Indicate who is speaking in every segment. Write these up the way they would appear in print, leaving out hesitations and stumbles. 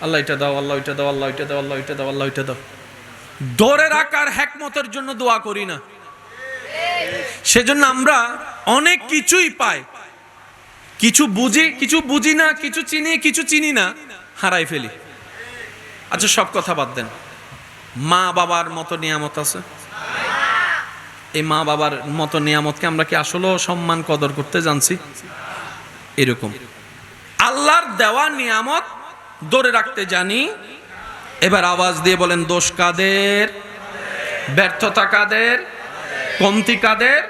Speaker 1: আল্লাহ এটা দাও, আল্লাহ এটা দাও, আল্লাহ এটা দাও, আল্লাহ এটা দাও, আল্লাহ এটা দাও। ধরে রাখার হিকমতের জন্য দোয়া করি না। সেজন্য আমরা অনেক কিছুই পাই, কিছু বুঝি, কিছু বুঝি না, কিছু চিনি, কিছু চিনি না, হারাই ফেলি। আচ্ছা সব কথা বাদ দেন, মা বাবার মতো নিয়ামত আছে? এই মা বাবার মতো নিয়ামতকে আমরা কি আসলে সম্মান কদর করতে জানছি? এরকম আল্লাহর দেওয়া নিয়ামত ধরে রাখতে জানি। এবার আওয়াজ দিয়ে বলেন, দোষ কাদের, ব্যর্থতা কাদের, কমতি কাদের?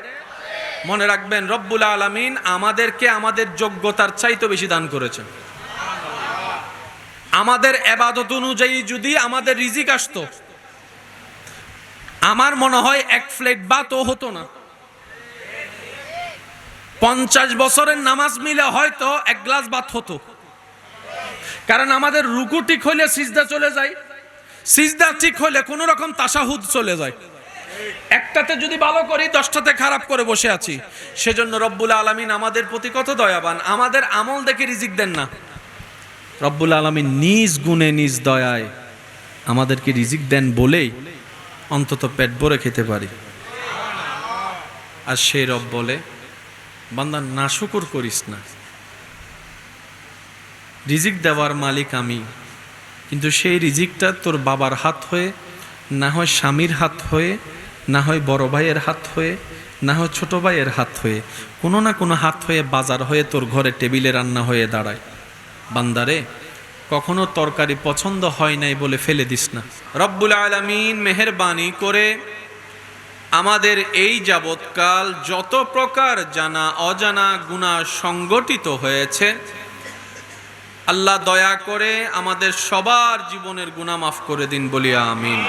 Speaker 1: মনে রাখবেন, রব্বুল আলামিন আমাদেরকে আমাদের যোগ্যতার চাইতে বেশি দান করেছেন। আমাদের ইবাদত অনুযায়ী যদি আমাদের রিজিক আসতো, আমার মনে হয় এক প্লেট ভাতও হতো না। 50 বছরের নামাজ মিলে হয়তো এক গ্লাস ভাত হতো। কারণ আমাদের রুকু ঠিক হইলে সিজদা চলে যায়, সিজদা ঠিক হইলে কোন রকম তাশাহুদ চলে যায়। একটাতে যদি ভালো করি 10টাতে খারাপ করে বসে আছি। সেজন্য রব্বুল আলামিন আমাদের প্রতি কত দয়াবান, আমাদের আমল দেখে রিজিক দেন না। রব্বুল আলামিন নিজ গুণে নিজ দয়ায় আমাদেরকে রিজিক দেন বলেই অন্তত পেট ভরে খেতে পারি। আর সেই রব বলে, বান্দা নাশুকর করিস না, রিজিক দেওয়ার মালিক আমি, কিন্তু সেই রিজিকটা তোর বাবার হাত হয়ে, না হয় স্বামীর হাত হয়ে, না হয় বড় ভাইয়ের হাত হয়ে, না হয় ছোট ভাইয়ের হাত হয়ে, কোনো না কোনো হাত হয়ে বাজার হয়ে তোর ঘরে টেবিলে রান্না হয়ে দাঁড়ায়। বান্দারে, কখনো তরকারি পছন্দ হয় নাই বলে ফেলে দিস না। রব্বুল আলামিন মেহেরবানি করে আমাদের এই যাবৎকাল যত প্রকার জানা অজানা গুনাহ সংগঠিত হয়েছে, আল্লাহ দয়া করে আমাদের সবার জীবনের গুনাহ মাফ করে দিন, বলি আমিন।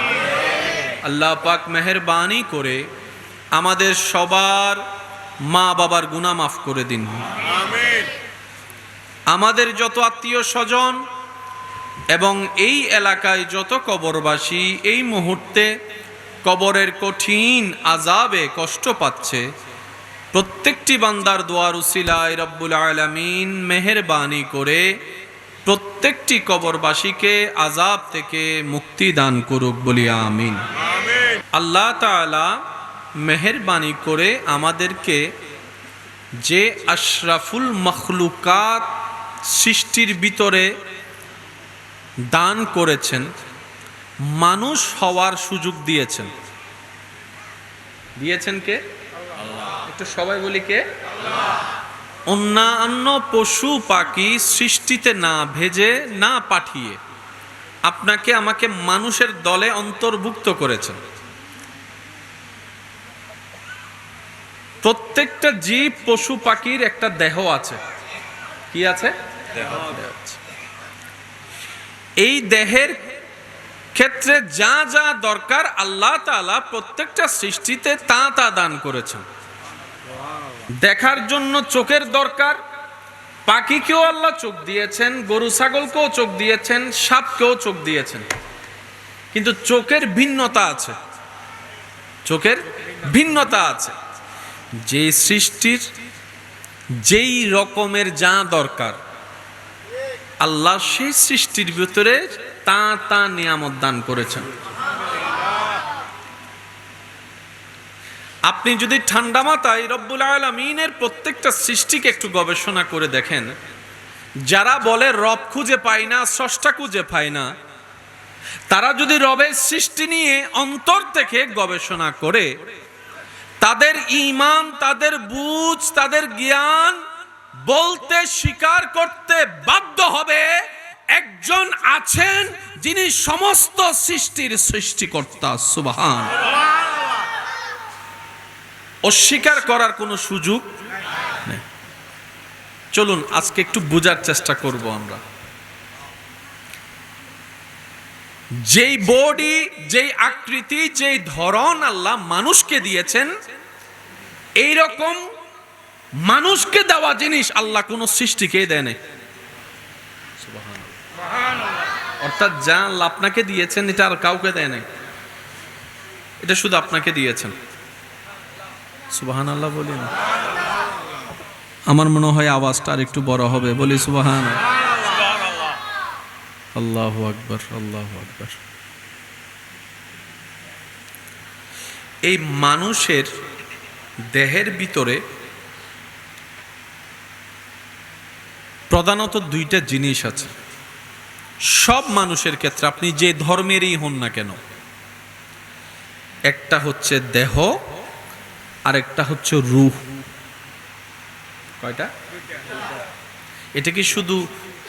Speaker 1: আল্লাহ পাক মেহেরবানি করে আমাদের সবার মা বাবার গুনাহ মাফ করে দিন, আমিন। আমাদের যত আত্মীয় স্বজন এবং এই এলাকায় যত কবরবাসী এই মুহূর্তে কবরের কঠিন আযাবে কষ্ট পাচ্ছে, প্রত্যেকটি বান্দার দোয়ার উসিলায় রব্বুল আলামিন মেহেরবানি করে প্রত্যেকটি কবরবাসীকে আযাব থেকে মুক্তি দান করুক, বলি আমিন। আল্লাহ তাআলা মেহেরবানি করে আমাদেরকে যে আশরাফুল মখলুকাত সৃষ্টির ভিতরে দান করেছেন, মানুষ হওয়ার সুযোগ দিয়েছেন। দিয়েছেন কে? আল্লাহ। একটু সবাই বলি কে? আল্লাহ। অন্যান্য পশু পাখি সৃষ্টিতে না ভেজে না পাঠিয়ে আপনাকে আমাকে মানুষের দলে অন্তর্ভুক্ত করেছেন। প্রত্যেকটা জীব পশু পাখির একটা দেহ আছে। কি আছে? দেহ আছে। এই দেহের ক্ষেত্রে যা যা দরকার আল্লাহ তাআলা প্রত্যেকটা সৃষ্টিতে তা তা দান করেছেন। দেখার জন্য চোখের দরকার, পাখিকেও আল্লাহ চোখ দিয়েছেন, গরু ছাগলকেও চোখ দিয়েছেন, সাপকেও চোখ দিয়েছেন। কিন্তু চোখের ভিন্নতা আছে, চোখের ভিন্নতা আছে। যে সৃষ্টির যেই রকমের যা দরকার আল্লাহ সেই সৃষ্টির ভিতরে তা তা নিয়ামত দান করেছেন। আপনি যদি ঠান্ডা মাথায় রব্বুল আলামিনের প্রত্যেকটা সৃষ্টিকে একটু গবেষণা করে দেখেন, যারা বলে রব খুঁজে পায় না, স্রষ্টা খুঁজে পায় না, তারা যদি রবের সৃষ্টি নিয়ে অন্তর থেকে গবেষণা করে, তাদের ঈমান, তাদের বুঝ, তাদের জ্ঞান বলতে স্বীকার করতে বাধ্য হবে একজন আছেন যিনি সমস্ত সৃষ্টির সৃষ্টিকর্তা। সুবহানাল্লাহ। অস্বীকার করার কোনো সুযোগ নেই। চলুন আজকে একটু বোঝার চেষ্টা করব আমরা। যেই বডি, যেই আকৃতি, যেই ধরন আল্লাহ মানুষকে দিয়েছেন, এই রকম মানুষকে দেওয়া জিনিস আল্লাহ কোন সৃষ্টিকে দেয় নাই। অর্থাৎ যা আল্লাহ আপনাকে দিয়েছেন এটা আর কাউকে দেয় নাই, এটা শুধু আপনাকে দিয়েছেন। সুবহানাল্লাহ বলি না? আমার মনে হয় আওয়াজটা আর একটু বড় হবে, বলি সুবহানাল্লাহ। আল্লাহু আকবার, আল্লাহু আকবার। এই মানুষের দেহের ভিতরে প্রধানত দুইটা জিনিস আছে সব মানুষের ক্ষেত্রে, আপনি যে ধর্মেরই হন না কেন। একটা হচ্ছে দেহ আর একটা হচ্ছে রূহ। কয়টা? এটা কি শুধু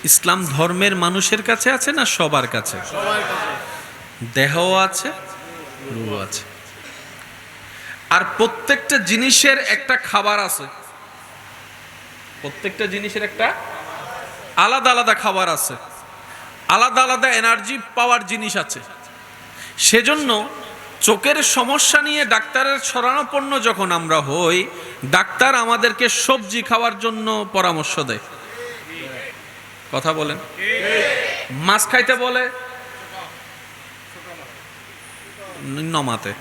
Speaker 1: ইসলাম ধর্মের মানুষের কাছে আছে না সবার কাছে? দেহ আছে, রূহ আছে। আর প্রত্যেকটা জিনিসের একটা খাবার আছে, প্রত্যেকটা জিনিসের একটা আলাদা আলাদা খাবার আছে, আলাদা আলাদা এনার্জি পাওয়ার জিনিস আছে। সেজন্য চোখের সমস্যা নিয়ে ডাক্তারের শরণাপন্ন যখন আমরা হই, ডাক্তার আমাদেরকে সবজি খাওয়ার জন্য পরামর্শ দেয়। কথা বলেন। মাছ খাইতে বলে নমাতে,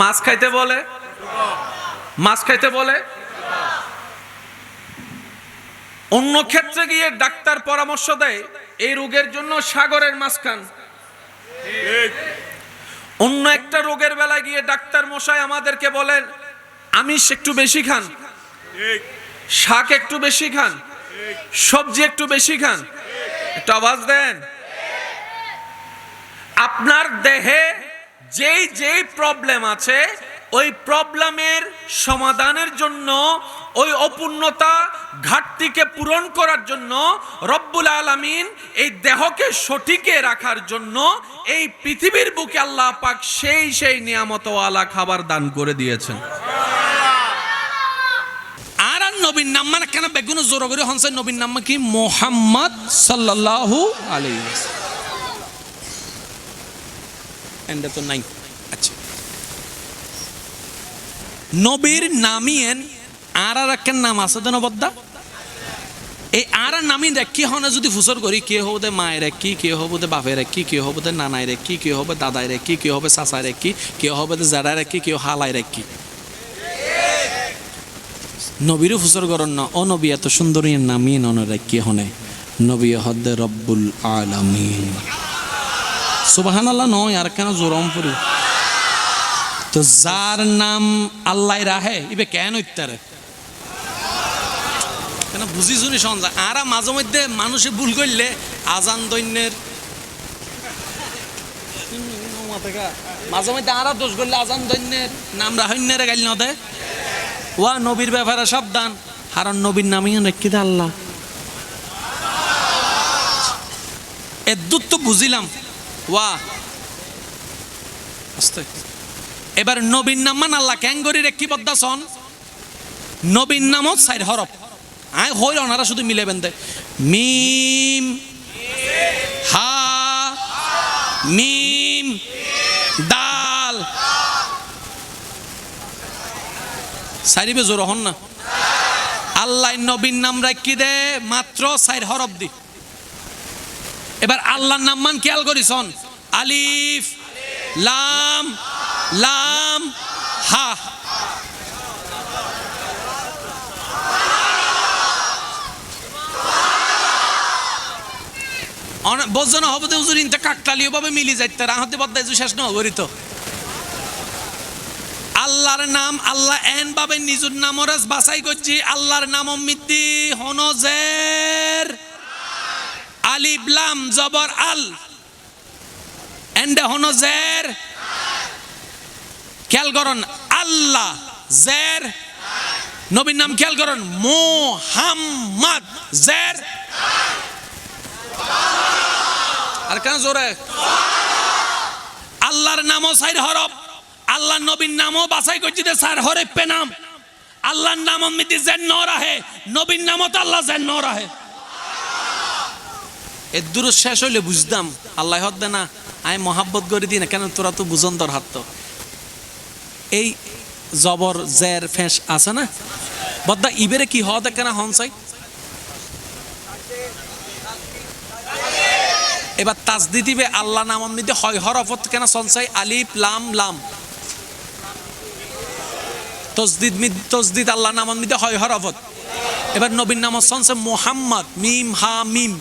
Speaker 1: মাছ খাইতে বলে, মাছ খাইতে বলে। অন্য ক্ষেত্রে গিয়ে ডাক্তার পরামর্শ দেয় এই রোগের জন্য সাগরের মাছ খান। অন্য একটা রোগের বেলায় গিয়ে ডাক্তার মশাই আমাদেরকে বলেন আমিষ একটু বেশি খান, শাক একটু বেশি খান, সবজি একটু বেশি খান। একটু আওয়াজ দেন। আপনার দেহে যেই যেই প্রবলেম আছে ওই প্রবলেমের সমাধানের জন্য, ওই অপূর্ণতা ঘাটতিকে পূরণ করার জন্য রব্বুল আলামিন এই দেহকে সঠিকে রাখার জন্য এই পৃথিবীর বুকে আল্লাহ পাক সেই নিয়ামতওয়ালা খাবার দান করে দিয়েছেন।
Speaker 2: আর নবীর নাম মানে কেন বেগুন জোর করে হনসে? নবীর নাম কি? মুহাম্মদ সাল্লাল্লাহু আলাইহি ওয়াসাল্লাম। এন্ড তো নাই। আচ্ছা, নবীর নামিয়েন আর একটা নাম আছে তো নবদ্দা। এই আর নামি রেখি হনে যদি ফুসর করি, কে হবো মায়ের রেখি, কে হবো বাপের রেখি, কে হবো নানাই রেখি, কে হবে দাদাই রেখি, কে হবে চাচাই রেখি, কে হবে জাড়াই রেখি, কেউ হালাই রেখি। নবীরও ফুসর করন না। ও নবী এত সুন্দর নামিয়ে নন রেখি হনে নবী হদ্দে রব্বুল আলামিন। সুবহানাল্লাহ নয় আর কেন জোরম পড়ি। তো যার নাম আল্লাহ রাহে ইবে কেন ইত্যারে কেন বুঝি শুনি সন্ধ্যা। আর মাঝে মধ্যে মানুষে ভুল করলে আজান দৈন্যের মাঝে মধ্যে আর দোষ করলে আজান দৈন্যের নাম রাহন্যের গাইল ন দে। ওয়া নবীর ব্যাপারে সাবধান, হারণ নবীর নামই রেখে দে আল্লাহ। এদ্দুত তো বুঝিলাম। ওয়া আস্তে এবার নবীর নাম মান আল্লাহ ক্যাং করি রেখি বদ্দাসন। নবীর নামও চার হরফ। আয় হইল ওনারা শুধু মিলে বেঁধে মিম হা মিম দাল। সারিবে জোর হন না। আল্লাহ নবীর নাম রাখি দে মাত্র চার হরফ দি। এবার আল্লাহর নাম মান খেয়াল করিছন। আলিফ লাম লাম হা। বোঝো না হবে হুজুর ইনতে কাকতালীয় ভাবে মিলি যাইতে রাহতে বদ্দাই শেষ না হরিত। আল্লাহর নাম আল্লাহ এন ভাবে নিজের নামরাজ বাছাই করছি। আল্লাহর নাম অমিতি হনজের আলিফ লাম জবর আল এন্ডে হনজের। খেয়াল করুন আল্লাহ জের। নবীর নাম খেয়াল করুন মুহাম্মদ জের। আর কেন জোরে? আল্লাহর নামও চার হরফ, আল্লাহর নবীর নামও বাছাই করছি দে চার হরফ পে নাম। আল্লাহর নাম অমিতি জেন ন রাহে, নবীর নামও তো আল্লাহ জেন ন রাহে। এর দূর শেষ হইলে বুঝতাম আল্লাহ হদ দে না আমি মহাব্বত করে দিই না কেন তোরা তো বুঝন তোর হাত। তো এই জবর জের ফেঁস আছে না বদ্দা ইবেরে কি হওয়া দেখে না হনসাই। এবার তাজদি দিবে আল্লাহ নাম অমনিতে হয় হরফত কেন সনসাই আলিফ লাম লাম। তসদিদ আল্লাহ নাম অমনিতে হয় হরফত। এবার নবীর নাম সনসে মোহাম্মদ মিম হা মিম।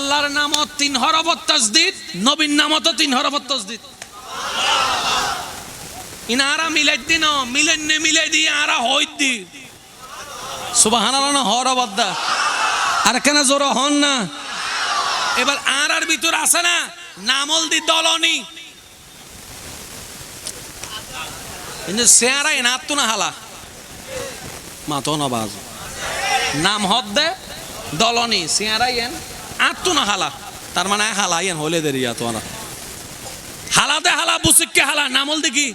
Speaker 2: আল্লাহর নামত 3 হরফত তাসদীদ, নবীর নামত 3 হরফত তাসদীদ। ইনারা মিলাই দিন, মিলাই দিয়ে আরা হই দি সুবহানাল্লাহ না হরবদ্দা আর কেন জোর হন না। এবার আর ভিতর আছে না নামল দি দলনি, কিন্তু সেরা এনাত না হালা মাতো না বাজ নাম হদ দে দলনি সেরা এন আত্ম না হালা, তার মানে হালা এন হলে দেরিয়া তো না হালা দে হালা বুসিককে হালা নামল দেখি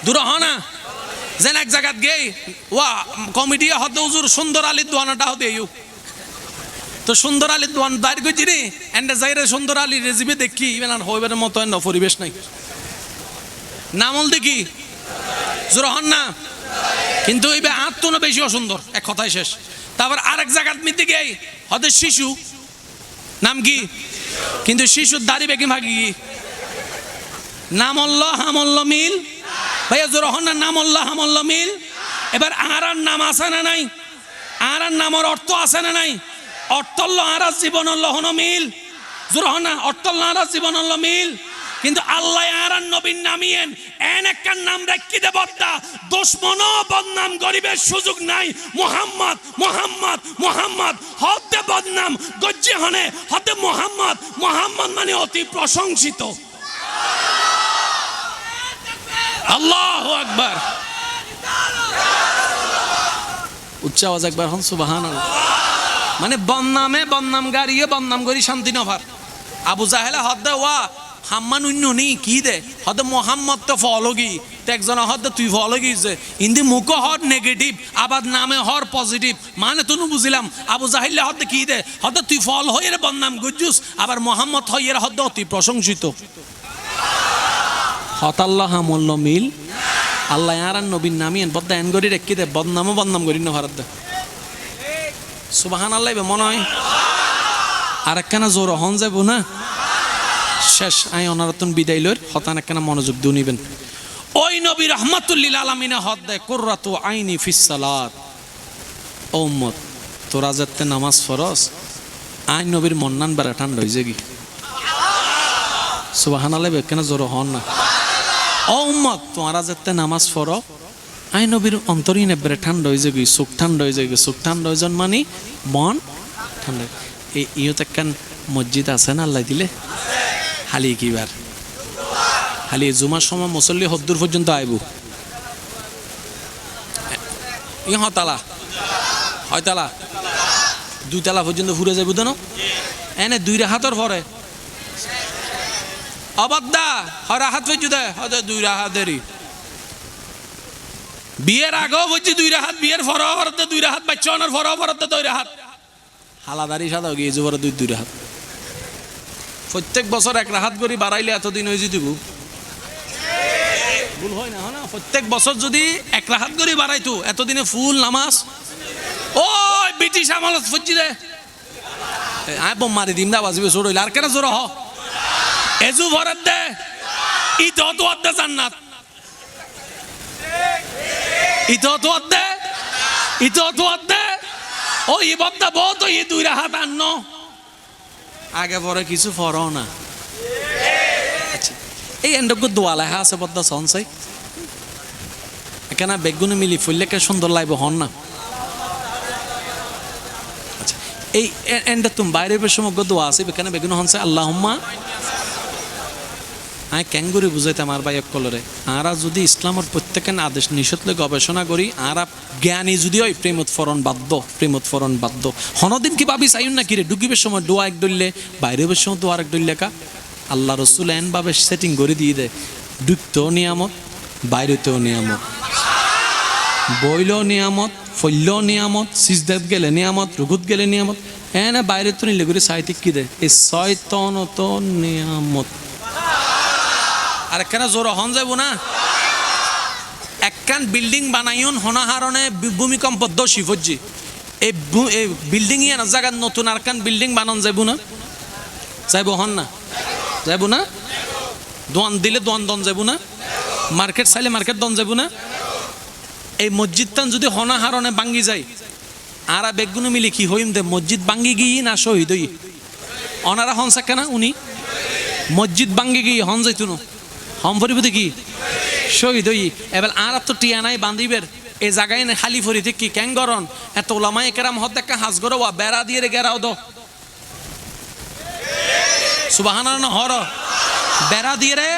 Speaker 2: দূর হ না। যেন এক জায়গাত গেই ওয়া কমিটি হদ হুজুর সুন্দর আলীর দোয়ানাটা হতে ইউ তো সুন্দর আলীর দোয়ান দাঁড় করছি রে এন্ডে যাইরে সুন্দর আলীর রেজিবে দেখি ইভেন আর হইবার মতো এন্ড পরিবেশ নাই নামল দেখি জোর হন না, কিন্তু এইবার আত্ম না বেশি অসুন্দর এক কথাই শেষ। তারপর আরেক জায়গাত মিতে গেই হতে শিশু নাম কি, কিন্তু শিশুর দাড়ি বেগি ভাগি নামল্ল হামল্ল মিল ভাইয়া জোর হন না, নামল্ল হামল্ল মিল। এবার আর নাম আছে না নাই, আর নামর অর্থ আছে না নাই, অর্থল্ল আর জীবনল্ল হন মিল জোর হন না, অর্থল্ল আর জীবনল্ল মিল। কিন্তু আল্লাহ আর নবীর নামিয়েন এন একটা নাম রাখি দে বদ্দা দুশ্মন বদনাম গরিবের সুযোগ নাই। মুহাম্মদ মুহাম্মদ মুহাম্মদ হতে বদনাম গজ্জে হনে হতে মুহাম্মদ, মুহাম্মদ মানে অতি প্রশংসিত। আল্লাহু আকবার, উচ্চ আওয়াজ একবার হন সুবহানাল্লাহ। মানে বদনামে বদনাম গাড়িয়ে বদনাম করি শান্তি নভার। আবু জাহেলা হদে ওয়া হাম্মান উন্ননি কি দে হদে মোহাম্মদ তো ফলগি তো একজন হদে তুই ফলগি যে ইন্দি মুখ হর নেগেটিভ আবার নামে হর পজিটিভ মানে তুনু বুঝিলাম। আবু জাহিল্লা হদে কি দে হদে তুই ফল হইয়ের বদনাম গুজুস আবার মোহাম্মদ হইয়ের হদে অতি প্রশংসিত। হত আল্লাহ হামল্ল মিল আল্লাহ আর নবীর নামিয়েন বদ্দা এন গরি রেখে দে বদনামও বদনাম করি না ভারত দে সুবহানাল্লাহ মনে হয়। আর একখানা জোর হন যাবো না শেষ আই অনারতন বিদায় লইর হতান একখানা মনোযোগ দিয়ে নিবেন। ওই নবী রহমাতুল্লিল আলামিনে হদ দেয় কুররাতু আইনি ফিস সালাত। ও উম্মত তোরা যাতে নামাজ ফরজ আই নবীর মন্নান বেড়া ঠান্ডা হয়ে যাগি সুবহানাল্লাহ একখানা জোর হন না। ও উম্মত তোরা যাতে নামাজ ফর আই নবীর অন্তরীণ বেড়ে ঠান্ডা হয়ে যাগি, চোখ ঠান্ডা হয়ে যাগি, চোখ ঠান্ডা হয়ে যান মানে মন ঠান্ডা। এই ইয়ত একখান মসজিদ আছে না আল্লাহ দিলে হালি কিবার হালি জুমার সময় মুসল্লি হদ্দুর পর্যন্ত আইব হতালা হয়তালা 2 তালা পর্যন্ত ঘুরে যাইব দেন এনে 2 রাহাতর পরে অবাদ্দা হয় রাহাত পর্যন্ত হয়তো 2 রাহাতেরই বিয়ের আগেও বলছি 2 রাহাত, বিয়ের ফরহ ফরতে 2 রাহাত, বাচ্চা অনার ফরহ ফরতে 2 রাহাত, হালাদারি সাদা গিয়ে যে পরে 2 রাহাত। প্রত্যেক বছর 1 রাহাত করে বাড়াইলে এতদিন হয়ে যেত ভুল হয় না না। প্রত্যেক বছর যদি 1 রাহাত করে বাড়াইতো এতদিনে ফুল নামাজ ও ব্রিটিশ আমলত ফুজি দে আয় বোম মারি দিম না বাজিবে জোর হইলে আর কেন জোর হ এজু ভরত দে ইতো তো দে জান্নাত ইতো তো দে ইতো তো দে ও ইবাদত বহুত এই 2 রাহাত আন্ন আগে পরে কিছু ফরও না। আচ্ছা এই এন্ডক দোয়া লেখা আছে বদ্দা সনসাই এখানে বেগুনে মিলি ফুললেকে সুন্দর লাগবে হন না। আচ্ছা এই এন্ডে তুমি বাইরে সময় দোয়া আছে এখানে বেগুন হনসাই আল্লাহুম্মা আমি ক্যাঙ্গুরি বুঝাইতে আমার ভাই কলরে আরা যদি ইসলামের প্রত্যেকের আদেশ নিষেধলে গবেষণা করি আরা জ্ঞানী যদি হয় প্রেমত ফরণ বাধ্য হনদিন কি ভাবি চাইন না কিরে ডুকিবের সময় দোয়া এক ডললে বাইরের সময় দোয়া এক ডললে কা আল্লাহ রসুল এনভাবে সেটিং করে দিয়ে দেয় ডুবতেও নিয়ামত বাইরেতেও নিয়ামত বইলেও নিয়ামত ফললেও নিয়ামত সিজদাত গেলে নিয়ামত রুকুত গেলে নিয়ামত এনে বাইরে তো নিলে করে সাহিত্যিক কি দেয় এই শয়তানত নিয়ামত। আর একখানা জোর হন যাব না একখান বিল্ডিং বানাইন হনাহারণে ভূমিকম্প দোষী ফজি এই বিল্ডিং ইয়ে না জায়গা নতুন আর কান বিল্ডিং বানান যাব না যাইব হন না যাইব না দোয়ান দিলে দোয়ান দন যাব না মার্কেট চাইলে মার্কেট দন যাব না। এই মসজিদটান যদি হনাহারণে ভাঙ্গি যায় আর বেগুনো মিলে কি হইম দে মসজিদ ভাঙ্গি গিয়ে না শহীদ হই অনারা হন সাক্ষা না উনি মসজিদ ভাঙ্গে গিয়ে হন যাইতুন হম ফরিবতে কি শহীদ হই এবার আর তো টিয়া নাই বান্ধিবের এই জায়গায় না খালি ফরিতে কি ক্যাং গরন এত ওলামায়ে কেরাম হদ দেখা হাজ গরো বেড়া দিয়ে রে গেরাও দো সুবহানাল্লাহ না হর বেড়া দিয়ে রে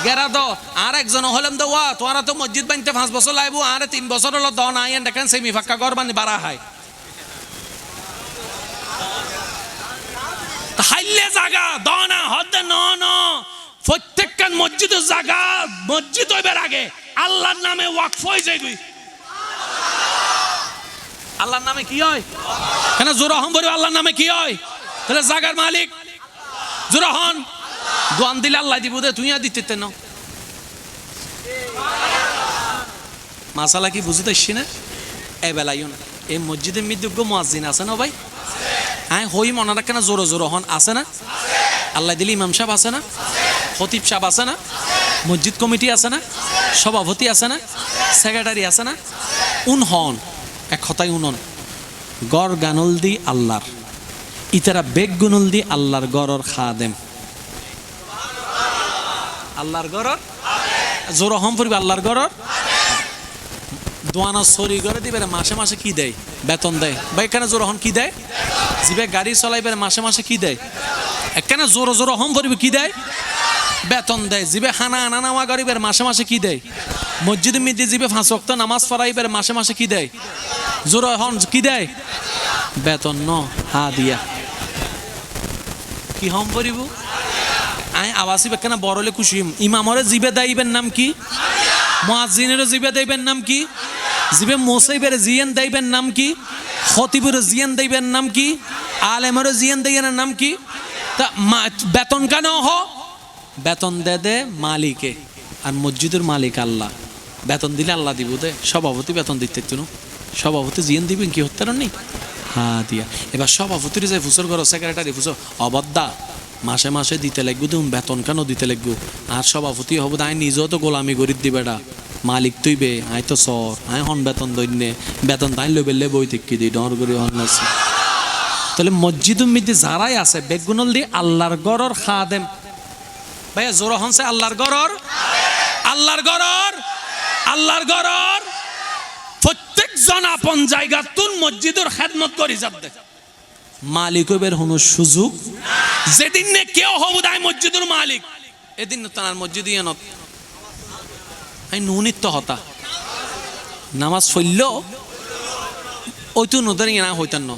Speaker 2: গেরা দো আর একজন হলাম দো ওয়া তোরা তো মসজিদ বানতে 5 বছর লাইবো আর 3 বছর হলো দ না আইন দেখেন সেমি ফাক্কা ঘর বানি বাড়া হয় হাইলে জায়গা দ না হদ ন ন প্রত্যেকটা মসজিদের জায়গা মসজিদ হইবার আগে আল্লাহর নামে ওয়াকফ হয়ে যায় গই আল্লাহর নামে কি হয় কেন জোরা হম বলি আল্লাহর নামে কি হয় তাহলে জায়গার মালিক জোরা হন দোয়ান দিলে আল্লাহ দিব দে তুই দিতে না মাসালা কি বুঝতে আসছি না এ বেলাইও না এই মসজিদের মৃত্যুজ্ঞ মুয়াজ্জিন আছে না ভাই হ্যাঁ হই মনে রাখে না জোরো জোরো হন আছে না আল্লাহ দিলে ইমাম সাহেব আছে না খতিব সাহেব আছে না মসজিদ কমিটি আছে না সভাপতি আছে না সেক্রেটারি আছে না উন হন এক কথাই উনন গড় গানল দি আল্লাহর ইতারা বেগ গুনল দি আল্লাহর গড়র খাদেম আল্লাহর গড়র জোরো হম পড়বে আল্লাহর গড়র দোয়ানা সরি করে দিবে মাসে মাসে কি দেয় বেতন দেয় বা এখানে জোর হন কি দেয় জিবে গাড়ি চলাইবে মাসে মাসে কি দেয় এখানে জোর জোর হম পড়বে কি দেয় বেতন দেয় জিবে খানা আনা নামা গরিবের মাসে মাসে কি দেয় মসজিদে মিদ্দি জিবে 5 ওয়াক্ত নামাজ পড়াইবের মাসে মাসে কি দেয় জোর হন কি দেয় বেতন ন হা দিয়া কি হম পড়িব আই আবাসি বেখানা বড়লে খুশি ইমামরে জিবে দাইবেন নাম কি মুয়াজ্জিনের জিবে দাইবেন নাম কি জিবে মুসাইবের জিয়ান দাইবেন নাম কি খতিবের জিয়ান দাইবেন নাম কি আলেমের জিয়ান দাইবেন নাম কি তা বেতন কেন হ বেতন দে মালিকে আর মসজিদের মালিক আল্লাহ বেতন দিলে আল্লাহ দিব দে সভাপতি বেতন দিতে তুনো সভাপতি জিয়ান দিবেন কি হতে নেই হ্যাঁ দিয়া এবার সভাপতির যে ফুসর করো সেক্রেটারি ফুসর অবদ্দা মাসে মাসে দিতে লাগবো তুমি বেতন কেন দিতে লাগবো আর সভাপতি হব আই নিজেও তো গোলামি করি দিবেটা মালিক তুইবে আই তো সর আই হন বেতন দৈন্যে বেতন তাই লইবে বই থেকে দিই ডর করে হন আছে তাহলে মসজিদের মধ্যে যারাই আছে বেগুনল দি আল্লাহর গড়র খাদেম ভাইয়া জোর হনছে আল্লাহর গড়র আল্লাহর গড়র আল্লাহর গড়র প্রত্যেকজন আপন জায়গা তুন মসজিদের খেদমত করি যাবে মালিক বের হনো সুযোগ যেদিন নে কেউ হব দায় মসজিদের মালিক এদিন তার মসজিদ ইয়ানত আই নুনিত হতা নামাজ ফইল ওই তো নদরে না হইতান ন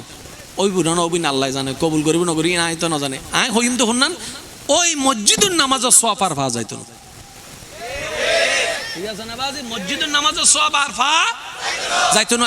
Speaker 2: ওই বুড়া না ওই আল্লাহ জানে কবুল করিব না করি না তো না জানে আই হইম তো শুননান ওই মসজিদের নামাজের সওয়াব আর পা যাইতো না ঠিক আছে না বাজি মসজিদের নামাজের সওয়াব আর পা যাইতো না